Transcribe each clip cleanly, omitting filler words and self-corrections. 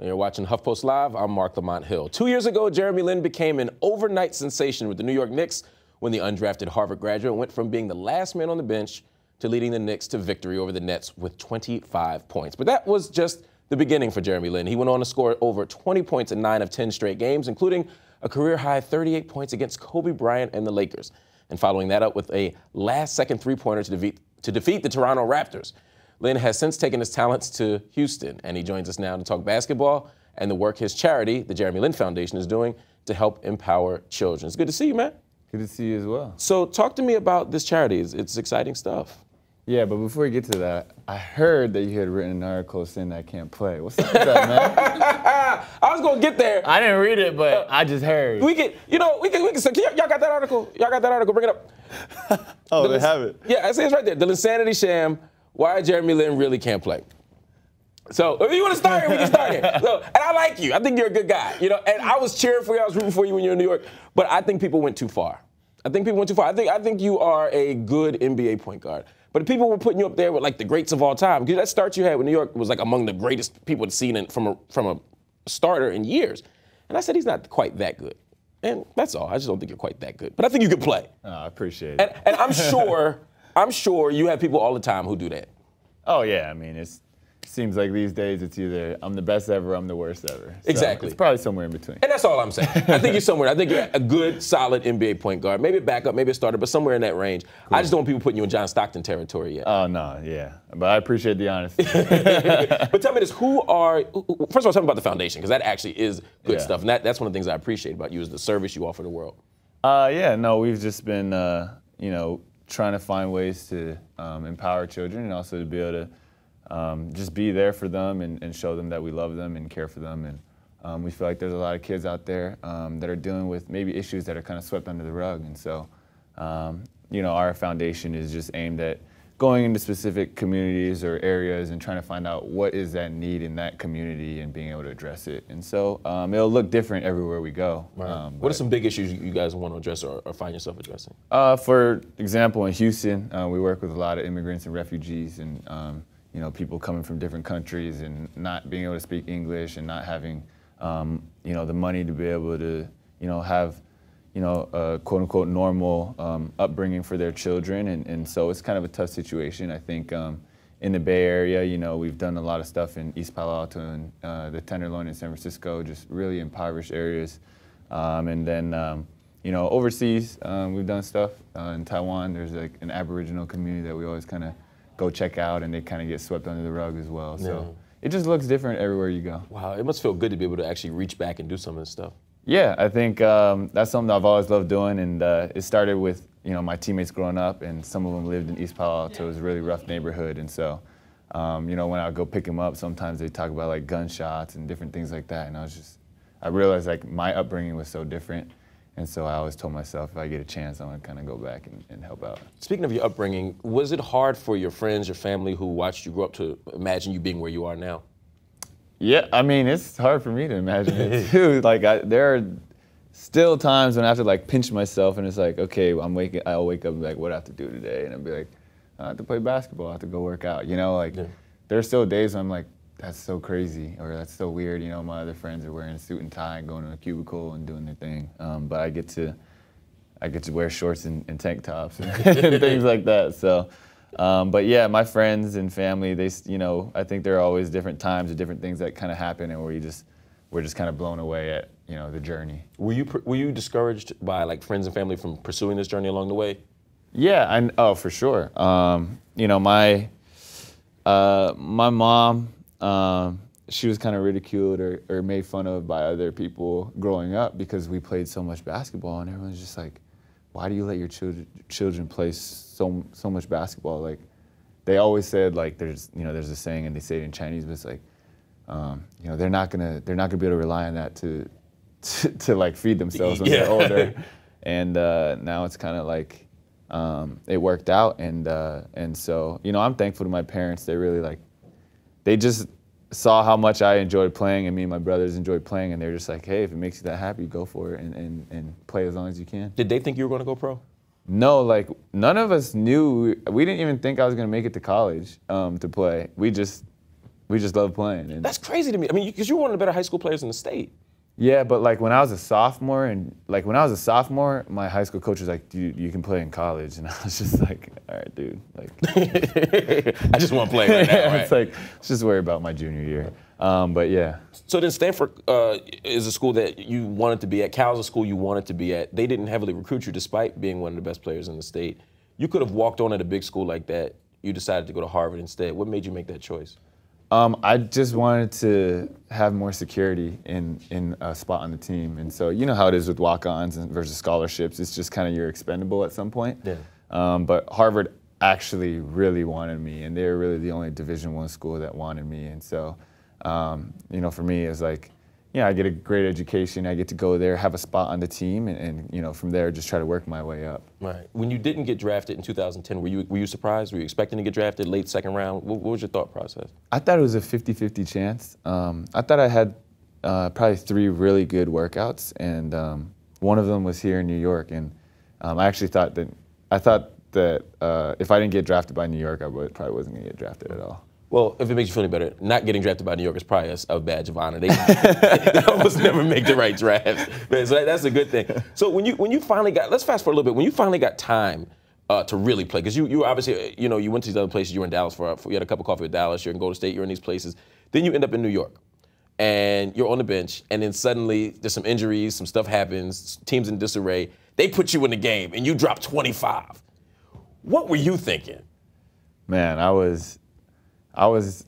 And you're watching HuffPost Live. I'm Mark Lamont Hill. 2 years ago, Jeremy Lin became an overnight sensation with the New York Knicks when the undrafted Harvard graduate went from being the last man on the bench to leading the Knicks to victory over the Nets with 25 points. But that was just the beginning for Jeremy Lin. He went on to score over 20 points in 9 of 10 straight games, including a career-high 38 points against Kobe Bryant and the Lakers. And following that up with a last-second three-pointer to defeat the Toronto Raptors. Lin has since taken his talents to Houston, and he joins us now to talk basketball and the work his charity, the Jeremy Lin Foundation, is doing to help empower children. It's good to see you, man. Good to see you as well. So talk to me about this charity. It's exciting stuff. Yeah, but before we get to that, I heard that you had written an article saying that I can't play. What's up with that, man? I was gonna get there. I didn't read it, but I just heard. We can, so y'all got that article? Y'all got that article? Bring it up. Oh, they have it. Yeah, I see it's right there. The Linsanity sham. Why Jeremy Lin really can't play. So if you want to start here, we can start here. So, and I like you. I think you're a good guy. And I was cheering for you. I was rooting for you when you were in New York. But I think people went too far. I think you are a good NBA point guard. But if people were putting you up there with like the greats of all time, because that start you had with New York was like among the greatest people had seen from a starter in years. And I said he's not quite that good. And that's all. I just don't think you're quite that good. But I think you can play. Oh, I appreciate it. And I'm sure you have people all the time who do that. Oh, yeah. I mean, it seems like these days it's either I'm the best ever, I'm the worst ever. So exactly. It's probably somewhere in between. And that's all I'm saying. I think you're somewhere. I think you're a good, solid NBA point guard. Maybe a backup, maybe a starter, but somewhere in that range. Cool. I just don't want people putting you in John Stockton territory yet. Oh, no, yeah. But I appreciate the honesty. But tell me this, first of all, tell me about the foundation, because that actually is good stuff. And that's one of the things I appreciate about you is the service you offer the world. Yeah, no, we've just been, trying to find ways to empower children and also to be able to just be there for them and show them that we love them and care for them. And we feel like there's a lot of kids out there that are dealing with maybe issues that are kind of swept under the rug. And so, our foundation is just aimed at going into specific communities or areas and trying to find out what is that need in that community and being able to address it. And so it'll look different everywhere we go. Right. What are some big issues you guys want to address or find yourself addressing? For example, in Houston, we work with a lot of immigrants and refugees and people coming from different countries and not being able to speak English and not having the money to be able to have a quote-unquote normal upbringing for their children, and so it's kind of a tough situation. I think in the Bay Area, we've done a lot of stuff in East Palo Alto and the Tenderloin in San Francisco, just really impoverished areas. And then, overseas, we've done stuff in Taiwan. There's like an Aboriginal community that we always kind of go check out, and they kind of get swept under the rug as well. So it just looks different everywhere you go. Wow, it must feel good to be able to actually reach back and do some of this stuff. Yeah, I think that's something I've always loved doing, and it started with my teammates growing up, and some of them lived in East Palo Alto. It was a really rough neighborhood, and so when I would go pick them up, sometimes they talk about like gunshots and different things like that, and I realized like my upbringing was so different, and so I always told myself if I get a chance, I'm gonna kind of go back and help out. Speaking of your upbringing, was it hard for your friends, your family who watched you grow up to imagine you being where you are now? Yeah, I mean, it's hard for me to imagine it too. Like, there are still times when I have to like pinch myself, and it's like, okay, I'll wake up and be like, what do I have to do today? And I'll be like, I have to play basketball, I have to go work out. There's still days when I'm like, that's so crazy, or that's so weird. My other friends are wearing a suit and tie and going to a cubicle and doing their thing. But I get to wear shorts and tank tops and things like that. So. But yeah, my friends and family, I think there are always different times and different things that kind of happen, and we're just kind of blown away at, the journey. Were you discouraged by like friends and family from pursuing this journey along the way? Yeah, for sure. My mom, she was kind of ridiculed or made fun of by other people growing up because we played so much basketball, and everyone's just like, why do you let your children play so much basketball? Like, they always said, like, there's a saying, and they say it in Chinese, but it's like, they're not gonna be able to rely on that to like feed themselves when they're older. And now it's kind of like it worked out, and so I'm thankful to my parents. They really they just saw how much I enjoyed playing, and me and my brothers enjoyed playing, and they were just like, hey, if it makes you that happy, go for it and play as long as you can. Did they think you were going to go pro? No, like none of us knew. We didn't even think I was going to make it to college to play. We just love playing. And that's crazy to me. I mean, because you're one of the better high school players in the state. Yeah, but like when I was a sophomore, my high school coach was like, "Dude, you can play in college," and I was just like, "All right, dude." Like, I just want to play right now. Right? It's like, let's just worry about my junior year. But yeah. So then Stanford is a school that you wanted to be at. Cal's a school you wanted to be at. They didn't heavily recruit you despite being one of the best players in the state. You could have walked on at a big school like that. You decided to go to Harvard instead. What made you make that choice? I just wanted to have more security in a spot on the team. And so you know how it is with walk-ons versus scholarships. It's just kind of you're expendable at some point. Yeah. But Harvard actually really wanted me, and they were really the only Division I school that wanted me. And so, you know, for me, it's like, yeah, I get a great education. I get to go there, have a spot on the team, and you know, from there, just try to work my way up. Right. When you didn't get drafted in 2010, were you surprised? Were you expecting to get drafted late second round? What was your thought process? I thought it was a 50-50 chance. I thought I had probably 3 really good workouts, and one of them was here in New York. And I actually thought that if I didn't get drafted by New York, I probably wasn't going to get drafted at all. Well, if it makes you feel any better, not getting drafted by New York is probably a badge of honor. They almost never make the right draft. Man, so that's a good thing. So when you finally got, let's fast forward a little bit, when you finally got time to really play, because you obviously, you know, you went to these other places, you were in Dallas you had a cup of coffee with Dallas, you're in Golden State, you're in these places. Then you end up in New York, and you're on the bench, and then suddenly there's some injuries, some stuff happens, team's in disarray. They put you in the game, and you drop 25. What were you thinking? Man, I was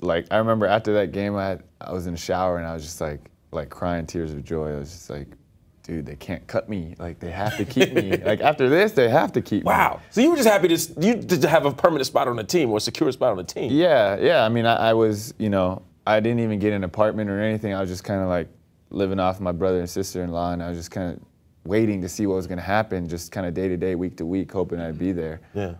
like, I remember after that game, I was in the shower and I was just like crying tears of joy. I was just like, dude, they can't cut me. Like, they have to keep me. Like, after this, they have to keep me. Wow. So you were just happy to have a permanent spot on the team or a secure spot on the team. Yeah. I mean, I was, you know, I didn't even get an apartment or anything. I was just kind of like living off my brother and sister-in-law, and I was just kind of waiting to see what was going to happen, just kind of day to day, week to week, hoping I'd be there. Yeah.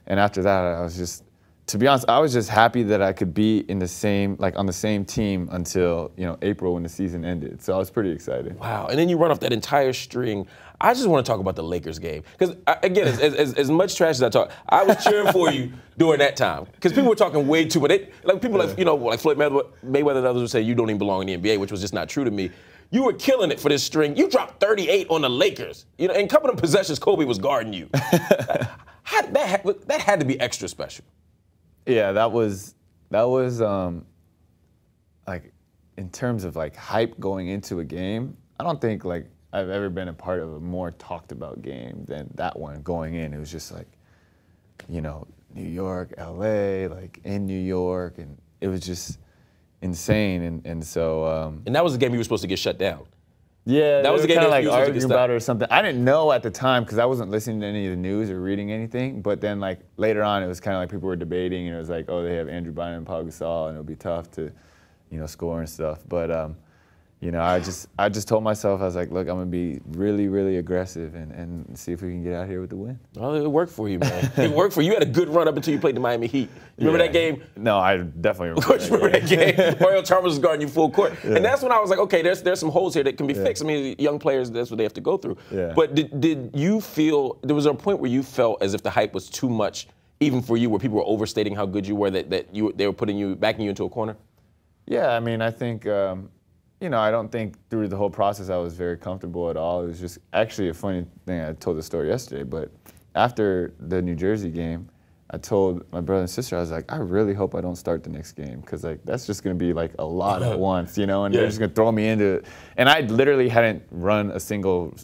And after that, I was just, to be honest, I was just happy that I could be in the same, like on the same team until, you know, April when the season ended. So I was pretty excited. Wow. And then you run off that entire string. I just want to talk about the Lakers game. Because, again, as much trash as I talk, I was cheering for you during that time. Because people were talking way too much. Like people like, you know, like Floyd Mayweather and others would say, you don't even belong in the NBA, which was just not true to me. You were killing it for this string. You dropped 38 on the Lakers. You know, and a couple of possessions, Kobe was guarding you. That had to be extra special. Yeah, that was like, in terms of like hype going into a game, I don't think like I've ever been a part of a more talked about game than that one going in. It was just like, you know, New York, LA, like in New York, and it was just insane. And so and that was the game you were supposed to get shut down. Yeah, that was the game kind of that like arguing about it or something. I didn't know at the time because I wasn't listening to any of the news or reading anything. But then like later on, it was kind of like people were debating, and it was like, oh, they have Andrew Bynum and Pau Gasol, and it'll be tough to, you know, score and stuff. But you know, I just told myself, I was like, look, I'm gonna be really, really aggressive and see if we can get out here with the win. Well, it worked for you, man. It worked for you. You had a good run up until you played the Miami Heat. You remember that game? No, I definitely remember. Of course, you remember that game. Mario Chalmers was guarding you full court, and that's when I was like, okay, there's some holes here that can be fixed. I mean, young players, that's what they have to go through. Yeah. But did you feel there was a point where you felt as if the hype was too much, even for you, where people were overstating how good you were, that they were backing you into a corner? Yeah, I mean, I think. You know, I don't think through the whole process I was very comfortable at all. It was just actually a funny thing. I told the story yesterday, but after the New Jersey game, I told my brother and sister, I was like, I really hope I don't start the next game because like that's just going to be like a lot at once, you know, and they're just going to throw me into it. And I literally hadn't run a single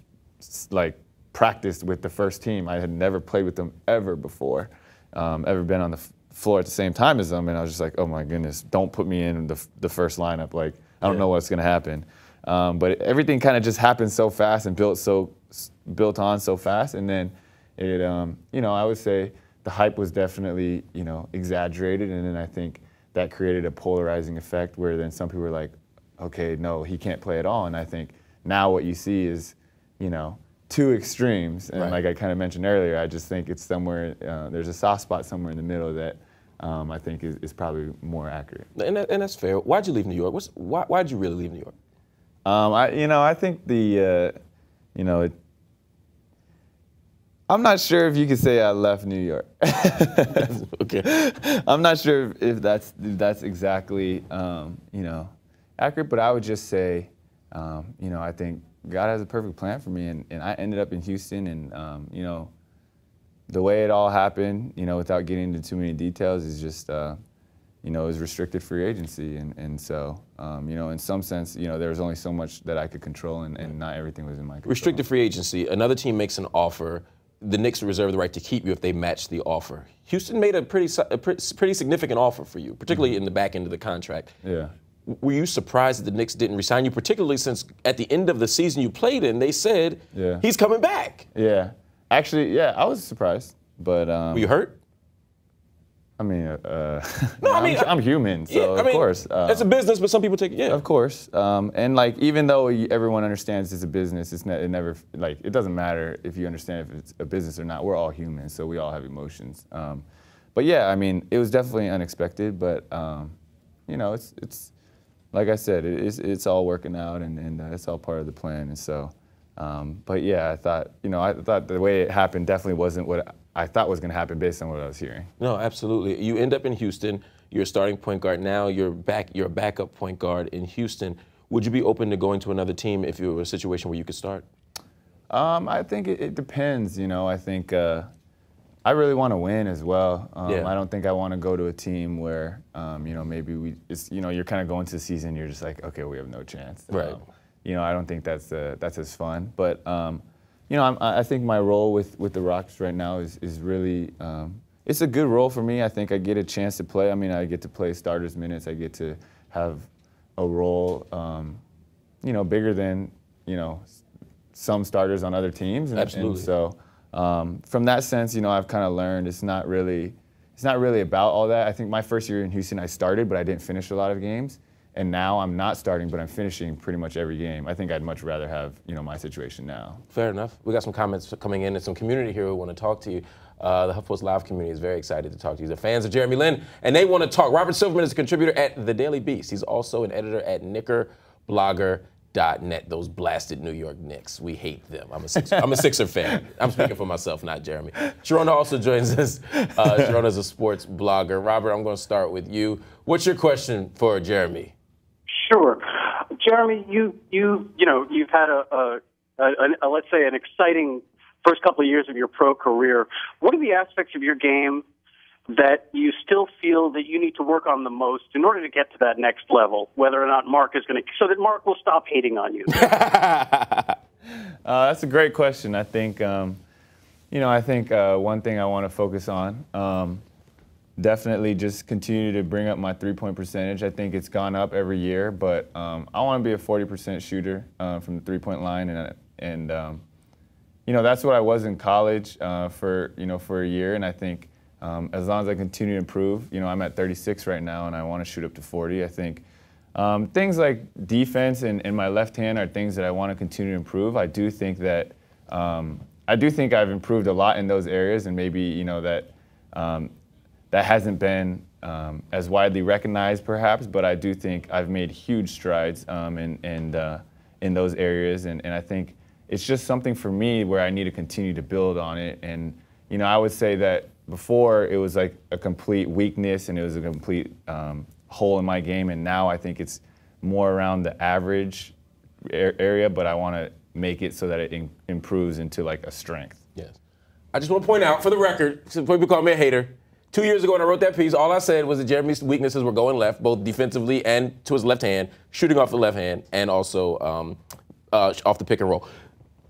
like practice with the first team. I had never played with them ever before, ever been on the floor at the same time as them. And I was just like, oh my goodness, don't put me in the first lineup. Like, I don't know what's going to happen. But everything kind of just happened so fast and built on so fast. And then it, you know, I would say the hype was definitely, you know, exaggerated. And then I think that created a polarizing effect where then some people were like, okay, no, he can't play at all. And I think now what you see is, you know, two extremes. And like I kind of mentioned earlier, I just think it's somewhere, there's a soft spot somewhere in the middle that I think is probably more accurate. And that's fair. Why'd you leave New York? Why'd you really leave New York? I think the, you know, I'm not sure if you could say I left New York. Okay. I'm not sure if that's exactly accurate, but I would just say, I think God has a perfect plan for me, and I ended up in Houston, and the way it all happened, without getting into too many details, is just it was restricted free agency, and so in some sense, there was only so much that I could control, and not everything was in my control. Restricted free agency. Another team makes an offer. The Knicks reserve the right to keep you if they match the offer. Houston made a pretty significant offer for you, particularly in the back end of the contract. Yeah. Were you surprised that the Knicks didn't resign you, particularly since at the end of the season you played in, they said he's coming back? Yeah. Actually, yeah, I was surprised, but were you hurt? I mean, no, I mean, I'm human, so yeah, of course. It's a business, but some people take it. Yeah, of course. And like, even though everyone understands it's a business, it never it doesn't matter if you understand if it's a business or not. We're all humans, so we all have emotions. But yeah, I mean, it was definitely unexpected, but it's like I said, it's all working out, and it's all part of the plan. And so, but yeah, I thought the way it happened definitely wasn't what I thought was going to happen based on what I was hearing. No, absolutely. You end up in Houston. You're a starting point guard now. You're a backup point guard in Houston. Would you be open to going to another team if you were a situation where you could start? I think it depends. I think I really want to win as well. I don't think I want to go to a team where maybe you're kind of going to the season. You're just like, okay, we have no chance. Right. I don't think that's as fun. But I think my role with the Rockets right now is really it's a good role for me. I think I get a chance to play. I mean, I get to play starters minutes. I get to have a role, bigger than some starters on other teams. Absolutely. And so from that sense, I've kind of learned it's not really about all that. I think my first year in Houston, I started, but I didn't finish a lot of games. And now I'm not starting, but I'm finishing pretty much every game. I think I'd much rather have, my situation now. Fair enough. We got some comments coming in and some community here who want to talk to you. The HuffPost Live community is very excited to talk to you. They're fans of Jeremy Lin, and they want to talk. Robert Silverman is a contributor at The Daily Beast. He's also an editor at knickerblogger.net. Those blasted New York Knicks. We hate them. I'm a Sixer fan. I'm speaking for myself, not Jeremy. Sharona also joins us. Sharona's a sports blogger. Robert, I'm going to start with you. What's your question for Jeremy? Sure. Jeremy, you've had let's say an exciting first couple of years of your pro career. What are the aspects of your game that you still feel that you need to work on the most in order to get to that next level, whether or not Mark is going to, so that Mark will stop hating on you? That's a great question. I think, one thing I want to focus on, definitely just continue to bring up my three-point percentage. I think it's gone up every year, but I want to be a 40% shooter from the three-point line, and that's what I was in college for a year, and I think as long as I continue to improve, I'm at 36 right now, and I want to shoot up to 40. I think things like defense and my left hand are things that I want to continue to improve. I do think that I've improved a lot in those areas, and maybe that hasn't been as widely recognized, perhaps, but I do think I've made huge strides in those areas, and I think it's just something for me where I need to continue to build on it. And I would say that before it was like a complete weakness and it was a complete hole in my game, and now I think it's more around the average area, but I want to make it so that it improves into like a strength. Yes. I just want to point out, for the record, some people call me a hater. 2 years ago when I wrote that piece, all I said was that Jeremy's weaknesses were going left, both defensively and to his left hand, shooting off the left hand, and also off the pick and roll.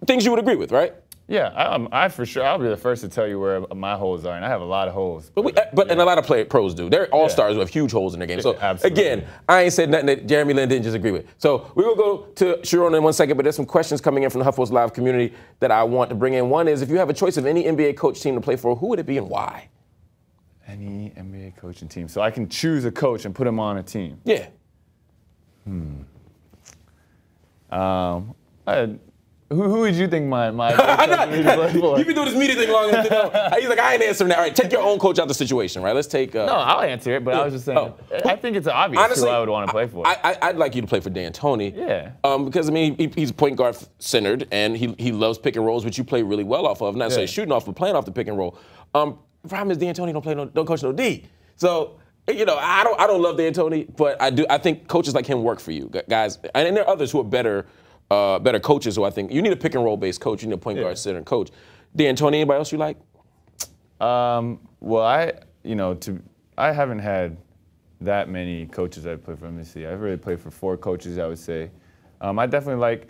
Things you would agree with, right? Yeah, I for sure. I'll be the first to tell you where my holes are, and I have a lot of holes. And a lot of pros do. They're all stars who have huge holes in their game. So again, I ain't said nothing that Jeremy Lin didn't just agree with. So we're gonna go to Sharona in 1 second, but there's some questions coming in from the HuffPost Live community that I want to bring in. One is, if you have a choice of any NBA coach team to play for, who would it be and why? Any NBA coaching team. So I can choose a coach and put him on a team. Yeah. Who would you think my coach would play for? You've been doing this media thing long enough. He's like, I ain't answering that. All right, take your own coach out of the situation, right? Let's take. No, I'll answer it, but I was just saying, I think it's obvious honestly, who I would want to play for. I'd like you to play for D'Antoni. Yeah. Because, I mean, he's point guard centered, and he loves pick and rolls, which you play really well off of. Not necessarily shooting off, but playing off the pick and roll. The problem is D'Antoni don't coach no D. So, you know, I don't love D'Antoni, but I think coaches like him work for you, guys. And there are others who are better coaches who I think you need a pick and roll based coach. You need a point guard center coach. D'Antoni, anybody else you like? Well, I haven't had that many coaches I've played for. Let me see. I've really played for 4 coaches, I would say. I definitely like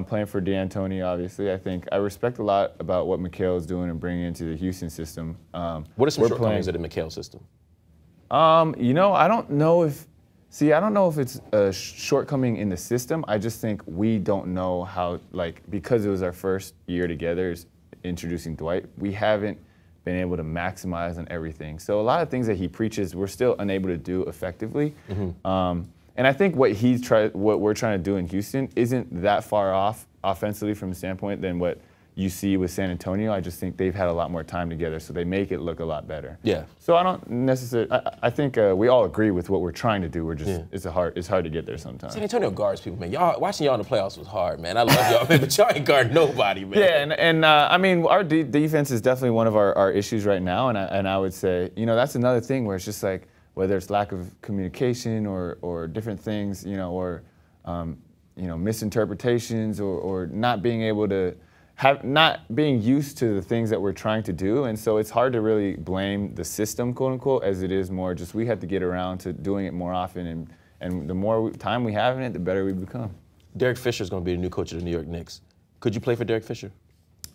playing for D'Antoni, obviously. I think I respect a lot about what Mikal is doing and bringing into the Houston system. What are some shortcomings of the Mikal system? You know, I don't know if it's a shortcoming in the system. I just think we don't know how, because it was our first year together introducing Dwight, we haven't been able to maximize on everything. So a lot of things that he preaches, we're still unable to do effectively. Mm-hmm. And I think what we're trying to do in Houston isn't that far off offensively from the standpoint than what you see with San Antonio. I just think they've had a lot more time together, so they make it look a lot better. Yeah. So I don't necessarily. I think we all agree with what we're trying to do. We're just it's hard to get there sometimes. San Antonio guards people, man. Watching y'all in the playoffs was hard, man. I love y'all, man, but y'all ain't guard nobody, man. Yeah, and I mean, our defense is definitely one of our issues right now, and I would say, you know, that's another thing where it's just like whether it's lack of communication or different things, you know, or misinterpretations or not being able to. Not being used to the things that we're trying to do, and so it's hard to really blame the system, quote unquote, as it is more just we have to get around to doing it more often, and the more time we have in it, the better we become. Derek Fisher's going to be the new coach of the New York Knicks. Could you play for Derek Fisher?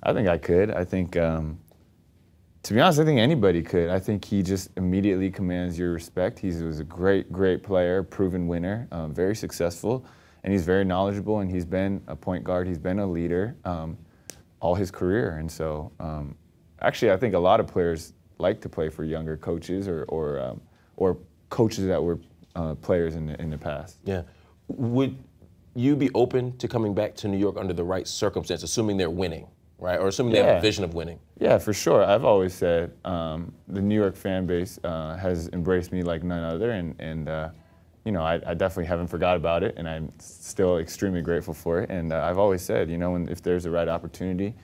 I think I could. I think, to be honest, I think anybody could. I think he just immediately commands your respect. He was a great player, proven winner, very successful, and he's very knowledgeable, and he's been a point guard, he's been a leader. All his career, and so actually I think a lot of players like to play for younger coaches or coaches that were players in the past. Yeah, would you be open to coming back to New York under the right circumstance, assuming they're winning, right, or assuming they have a vision of winning? Yeah, for sure. I've always said the New York fan base has embraced me like none other, and you know, I definitely haven't forgot about it, and I'm still extremely grateful for it. And I've always said, you know, if there's the right opportunity,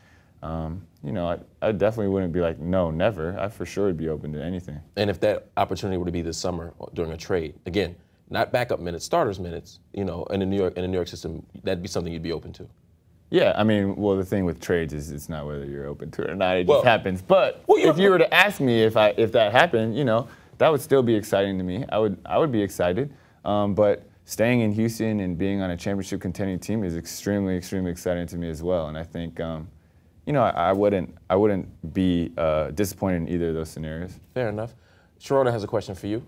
you know, I definitely wouldn't be like, no, never. I for sure would be open to anything. And if that opportunity were to be this summer during a trade, again, not backup minutes, starters minutes, you know, in the New York system, that'd be something you'd be open to. Yeah, I mean, well, the thing with trades is it's not whether you're open to it or not. It just happens. But if you were to ask me if that happened, you know, that would still be exciting to me. I would be excited. But staying in Houston and being on a championship contending team is extremely exciting to me as well. And I think, you know, I wouldn't be disappointed in either of those scenarios. Fair enough. Sharona has a question for you.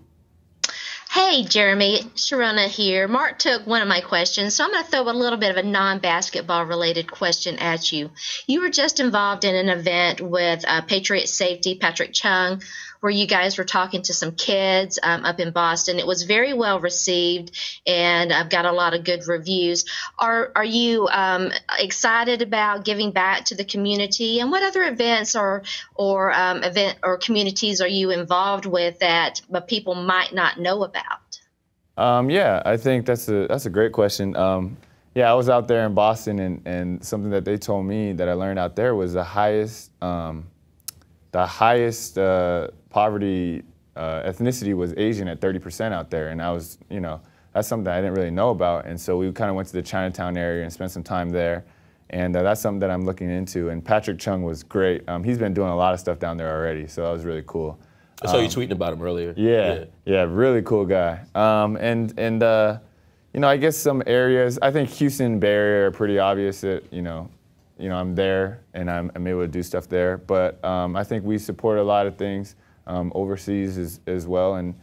Hey, Jeremy, Sharona here. Mark took one of my questions, so I'm going to throw a little bit of a non-basketball related question at you. You were just involved in an event with Patriot safety Patrick Chung, where you guys were talking to some kids up in Boston. It was very well received, and I've got a lot of good reviews. Are you excited about giving back to the community? And what other events or communities are you involved with that people might not know about? Yeah, I think that's a great question. Yeah, I was out there in Boston, and something that they told me that I learned out there was the highest poverty ethnicity was Asian at 30% out there, and I was, you know, that's something I didn't really know about, and so we kind of went to the Chinatown area and spent some time there, and that's something that I'm looking into. And Patrick Chung was great. He's been doing a lot of stuff down there already, so that was really cool. I saw you tweeting about him earlier. Yeah, really cool guy. You know, I guess some areas, I think Houston, Bay Area are pretty obvious that, you know, I'm there and I'm able to do stuff there. But I think we support a lot of things overseas as well. And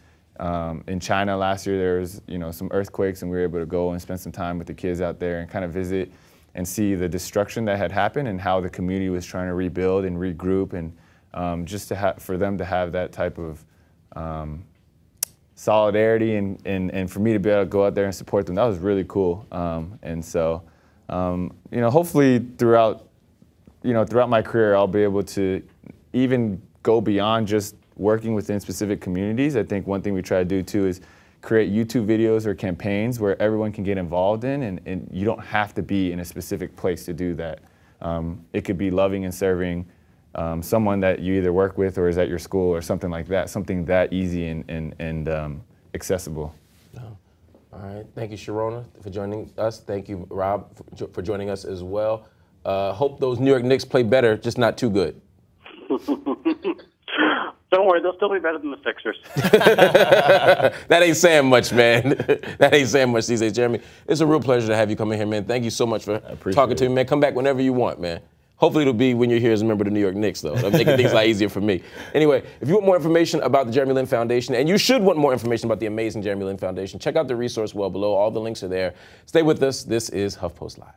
in China last year, there was, you know, some earthquakes, and we were able to go and spend some time with the kids out there and kind of visit and see the destruction that had happened and how the community was trying to rebuild and regroup, and just for them to have that type of solidarity and for me to be able to go out there and support them, that was really cool. And so hopefully throughout my career, I'll be able to even go beyond just working within specific communities. I think one thing we try to do too is create YouTube videos or campaigns where everyone can get involved in, and you don't have to be in a specific place to do that. It could be loving and serving someone that you either work with or is at your school or something like that, something that easy and accessible. All right, thank you, Sharona, for joining us. Thank you, Rob, for joining us as well. Hope those New York Knicks play better, just not too good. Don't worry, they'll still be better than the Sixers. That ain't saying much, man. That ain't saying much these days, Jeremy. It's a real pleasure to have you come in here, man. Thank you so much for talking to me, man. Come back whenever you want, man. Hopefully it'll be when you're here as a member of the New York Knicks, though. That'll make things a lot easier for me. Anyway, if you want more information about the Jeremy Lin Foundation, and you should want more information about the amazing Jeremy Lin Foundation, check out the resource well below. All the links are there. Stay with us. This is HuffPost Live.